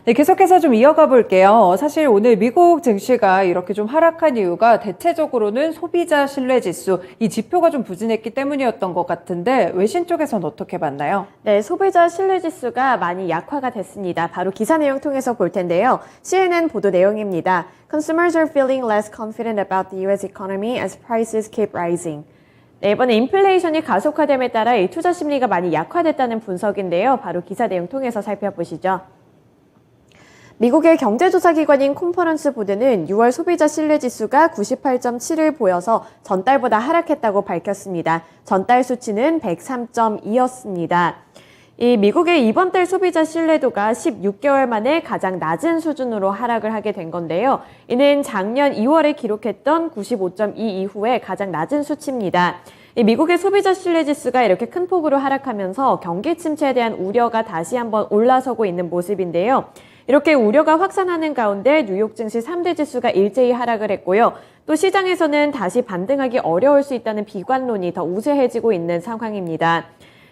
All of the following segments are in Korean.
네, 계속해서 좀 이어가 볼게요. 사실 오늘 미국 증시가 이렇게 좀 하락한 이유가 대체적으로는 소비자 신뢰 지수, 이 지표가 좀 부진했기 때문이었던 것 같은데 외신 쪽에서는 어떻게 봤나요? 네, 소비자 신뢰 지수가 많이 약화가 됐습니다. 바로 기사 내용 통해서 볼 텐데요. CNN 보도 내용입니다. Consumers are feeling less confident about the US economy as prices keep rising. 네, 이번에 인플레이션이 가속화됨에 따라 이 투자 심리가 많이 약화됐다는 분석인데요. 바로 기사 내용 통해서 살펴보시죠. 미국의 경제조사기관인 컨퍼런스 보드는 6월 소비자 신뢰지수가 98.7을 보여서 전달보다 하락했다고 밝혔습니다. 전달 수치는 103.2였습니다. 이 미국의 이번 달 소비자 신뢰도가 16개월 만에 가장 낮은 수준으로 하락을 하게 된 건데요. 이는 작년 2월에 기록했던 95.2 이후에 가장 낮은 수치입니다. 미국의 소비자 신뢰 지수가 이렇게 큰 폭으로 하락하면서 경기 침체에 대한 우려가 다시 한번 올라서고 있는 모습인데요. 이렇게 우려가 확산하는 가운데 뉴욕 증시 3대 지수가 일제히 하락을 했고요. 또 시장에서는 다시 반등하기 어려울 수 있다는 비관론이 더 우세해지고 있는 상황입니다.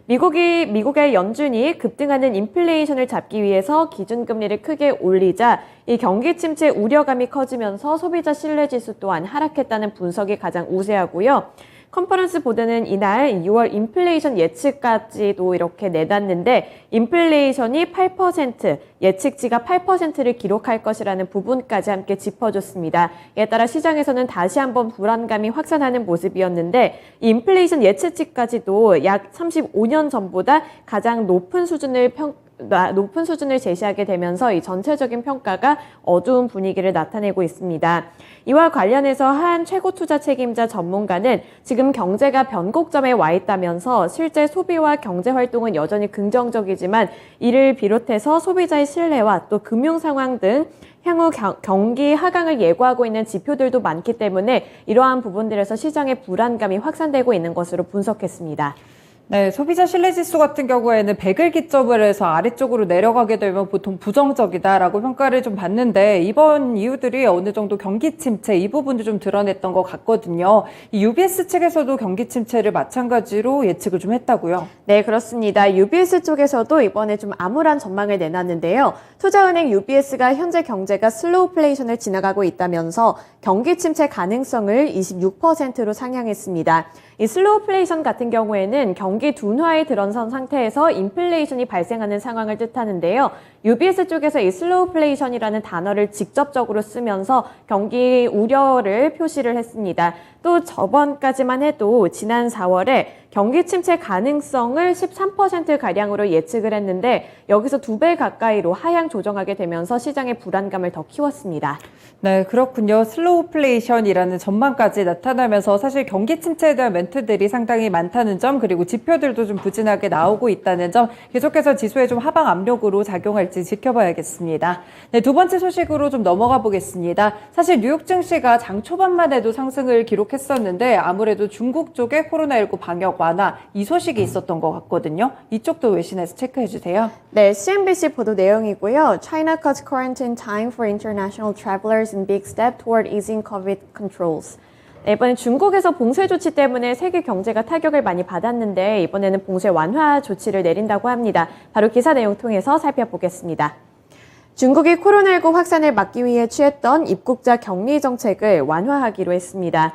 미국의 연준이 급등하는 인플레이션을 잡기 위해서 기준금리를 크게 올리자 이 경기 침체 우려감이 커지면서 소비자 신뢰 지수 또한 하락했다는 분석이 가장 우세하고요. 컨퍼런스 보드는 이날 6월 인플레이션 예측까지도 이렇게 내놨는데 인플레이션이 8%, 예측치가 8%를 기록할 것이라는 부분까지 함께 짚어줬습니다. 이에 따라 시장에서는 다시 한번 불안감이 확산하는 모습이었는데 이 인플레이션 예측치까지도 약 35년 전보다 가장 높은 수준을 제시하게 되면서 이 전체적인 평가가 어두운 분위기를 나타내고 있습니다. 이와 관련해서 한 최고 투자 책임자 전문가는 지금 경제가 변곡점에 와 있다면서 실제 소비와 경제 활동은 여전히 긍정적이지만 이를 비롯해서 소비자의 신뢰와 또 금융 상황 등 향후 경기 하강을 예고하고 있는 지표들도 많기 때문에 이러한 부분들에서 시장의 불안감이 확산되고 있는 것으로 분석했습니다. 네, 소비자 신뢰 지수 같은 경우에는 100을 기점을 해서 아래쪽으로 내려가게 되면 보통 부정적이다라고 평가를 좀 받는데 이번 이유들이 어느 정도 경기 침체 이 부분도 좀 드러냈던 것 같거든요. 이 UBS 측에서도 경기 침체를 마찬가지로 예측을 좀 했다고요? 네, 그렇습니다. UBS 쪽에서도 이번에 좀 암울한 전망을 내놨는데요. 투자은행 UBS가 현재 경제가 슬로우플레이션을 지나가고 있다면서 경기 침체 가능성을 26%로 상향했습니다. 이 슬로우플레이션 같은 경우에는 경기 둔화에 들어선 상태에서 인플레이션이 발생하는 상황을 뜻하는데요. UBS 쪽에서 이 슬로우플레이션이라는 단어를 직접적으로 쓰면서 경기 우려를 표시를 했습니다. 또 저번까지만 해도 지난 4월에 경기 침체 가능성을 13%가량으로 예측을 했는데 여기서 2배 가까이로 하향 조정하게 되면서 시장의 불안감을 더 키웠습니다. 네, 그렇군요. 슬로우플레이션이라는 전망까지 나타나면서 사실 경기 침체에 대한 멘트들이 상당히 많다는 점 그리고 지표들도 좀 부진하게 나오고 있다는 점 계속해서 지수에 좀 하방 압력으로 작용할지 지켜봐야겠습니다. 네, 두 번째 소식으로 좀 넘어가 보겠습니다. 사실 뉴욕 증시가 장 초반만 해도 상승을 기록했었는데 아무래도 중국 쪽에 코로나19 방역 완화 이 소식이 있었던 것 같거든요. 이쪽도 외신에서 체크해 주세요. 네, CNBC 보도 내용이고요. China cuts quarantine time for international travelers in big step toward easing COVID controls. 네, 이번에 중국에서 봉쇄 조치 때문에 세계 경제가 타격을 많이 받았는데 이번에는 봉쇄 완화 조치를 내린다고 합니다. 바로 기사 내용 통해서 살펴보겠습니다. 중국이 코로나19 확산을 막기 위해 취했던 입국자 격리 정책을 완화하기로 했습니다.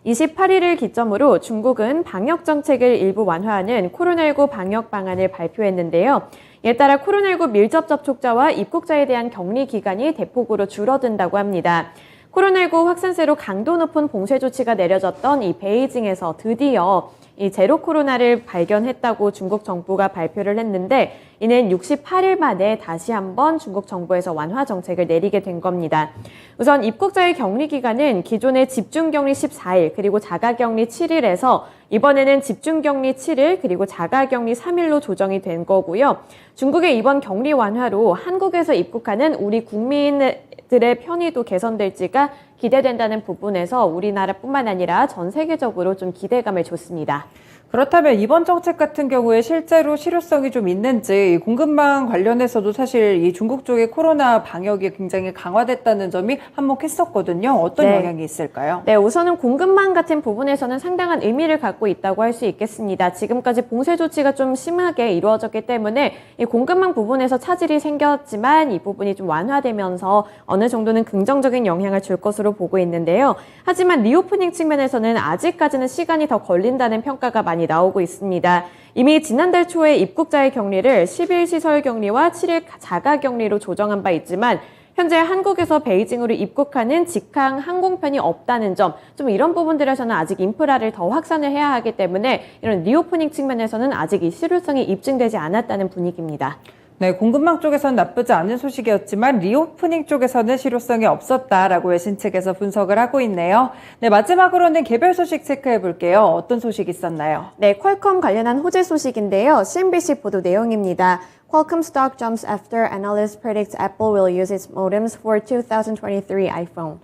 28일을 기점으로 중국은 방역 정책을 일부 완화하는 코로나19 방역 방안을 발표했는데요. 이에 따라 코로나19 밀접 접촉자와 입국자에 대한 격리 기간이 대폭으로 줄어든다고 합니다. 코로나19 확산세로 강도 높은 봉쇄 조치가 내려졌던 이 베이징에서 드디어 이 제로 코로나를 발견했다고 중국 정부가 발표를 했는데 이는 68일 만에 다시 한번 중국 정부에서 완화 정책을 내리게 된 겁니다. 우선 입국자의 격리 기간은 기존의 집중격리 14일 그리고 자가격리 7일에서 이번에는 집중격리 7일 그리고 자가격리 3일로 조정이 된 거고요. 중국의 이번 격리 완화로 한국에서 입국하는 우리 국민들의 편의도 개선될지가 기대된다는 부분에서 우리나라뿐만 아니라 전 세계적으로 좀 기대감을 줬습니다. 그렇다면 이번 정책 같은 경우에 실제로 실효성이 좀 있는지 이 공급망 관련해서도 사실 이 중국 쪽의 코로나 방역이 굉장히 강화됐다는 점이 한몫했었거든요. 어떤 네. 영향이 있을까요? 네, 우선은 공급망 같은 부분에서는 상당한 의미를 갖고 있다고 할 수 있겠습니다. 지금까지 봉쇄 조치가 좀 심하게 이루어졌기 때문에 이 공급망 부분에서 차질이 생겼지만 이 부분이 좀 완화되면서 어느 정도는 긍정적인 영향을 줄 것으로 보고 있는데요. 하지만 리오프닝 측면에서는 아직까지는 시간이 더 걸린다는 평가가 많이 나오고 있습니다. 이미 지난달 초에 입국자의 격리를 10일 시설 격리와 7일 자가 격리로 조정한 바 있지만 현재 한국에서 베이징으로 입국하는 직항 항공편이 없다는 점, 좀 이런 부분들에서는 아직 인프라를 더 확산을 해야 하기 때문에 이런 리오프닝 측면에서는 아직 이 실효성이 입증되지 않았다는 분위기입니다. 네, 공급망 쪽에서는 나쁘지 않은 소식이었지만 리오프닝 쪽에서는 실효성이 없었다라고 외신 측에서 분석을 하고 있네요. 네, 마지막으로는 개별 소식 체크해 볼게요. 어떤 소식 있었나요? 네, 퀄컴 관련한 호재 소식인데요. CNBC 보도 내용입니다. Qualcomm stock jumps after analysts predict Apple will use its modems for 2023 iPhone.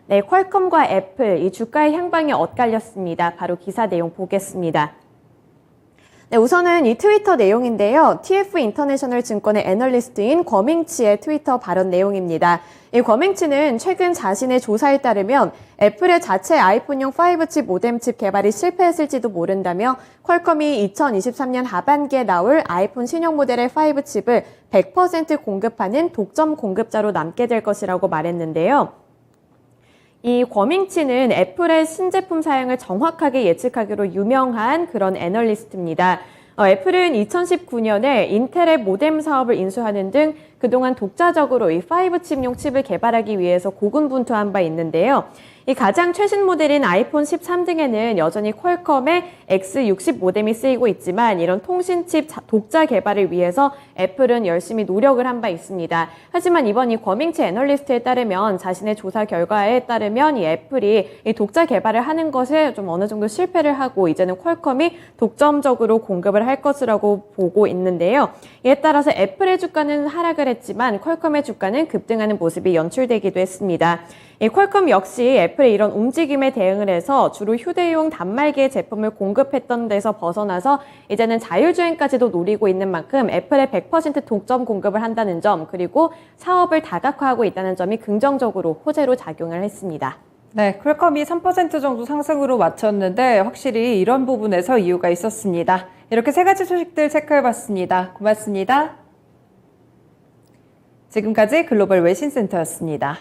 네, 퀄컴과 애플, 이 주가의 향방이 엇갈렸습니다. 바로 기사 내용 보겠습니다. 네, 우선은 이 트위터 내용인데요. TF 인터내셔널 증권의 애널리스트인 권밍치의 트위터 발언 내용입니다. 이 권밍치는 최근 자신의 조사에 따르면 애플의 자체 아이폰용 5칩 모뎀 칩 개발이 실패했을지도 모른다며 퀄컴이 2023년 하반기에 나올 아이폰 신형 모델의 5칩을 100% 공급하는 독점 공급자로 남게 될 것이라고 말했는데요. 이 권밍치는 애플의 신제품 사양을 정확하게 예측하기로 유명한 그런 애널리스트입니다. 애플은 2019년에 인텔의 모뎀 사업을 인수하는 등 그동안 독자적으로 이 5칩용 칩을 개발하기 위해서 고군분투한 바 있는데요. 이 가장 최신 모델인 아이폰 13 등에는 여전히 퀄컴의 X60 모뎀이 쓰이고 있지만 이런 통신칩 독자 개발을 위해서 애플은 열심히 노력을 한 바 있습니다. 하지만 이번 이 권밍치 애널리스트에 따르면 자신의 조사 결과에 따르면 이 애플이 이 독자 개발을 하는 것에 좀 어느 정도 실패를 하고 이제는 퀄컴이 독점적으로 공급을 할 것이라고 보고 있는데요. 이에 따라서 애플의 주가는 하락을 했지만 퀄컴의 주가는 급등하는 모습이 연출되기도 했습니다. 이 퀄컴 역시 애플의 이런 움직임에 대응을 해서 주로 휴대용 단말기의 제품을 공급했던 데서 벗어나서 이제는 자율주행까지도 노리고 있는 만큼 애플의 100% 독점 공급을 한다는 점, 그리고 사업을 다각화하고 있다는 점이 긍정적으로 호재로 작용을 했습니다. 네, 퀄컴이 3% 정도 상승으로 마쳤는데 확실히 이런 부분에서 이유가 있었습니다. 이렇게 세 가지 소식들 체크해봤습니다. 고맙습니다. 지금까지 글로벌 외신센터였습니다.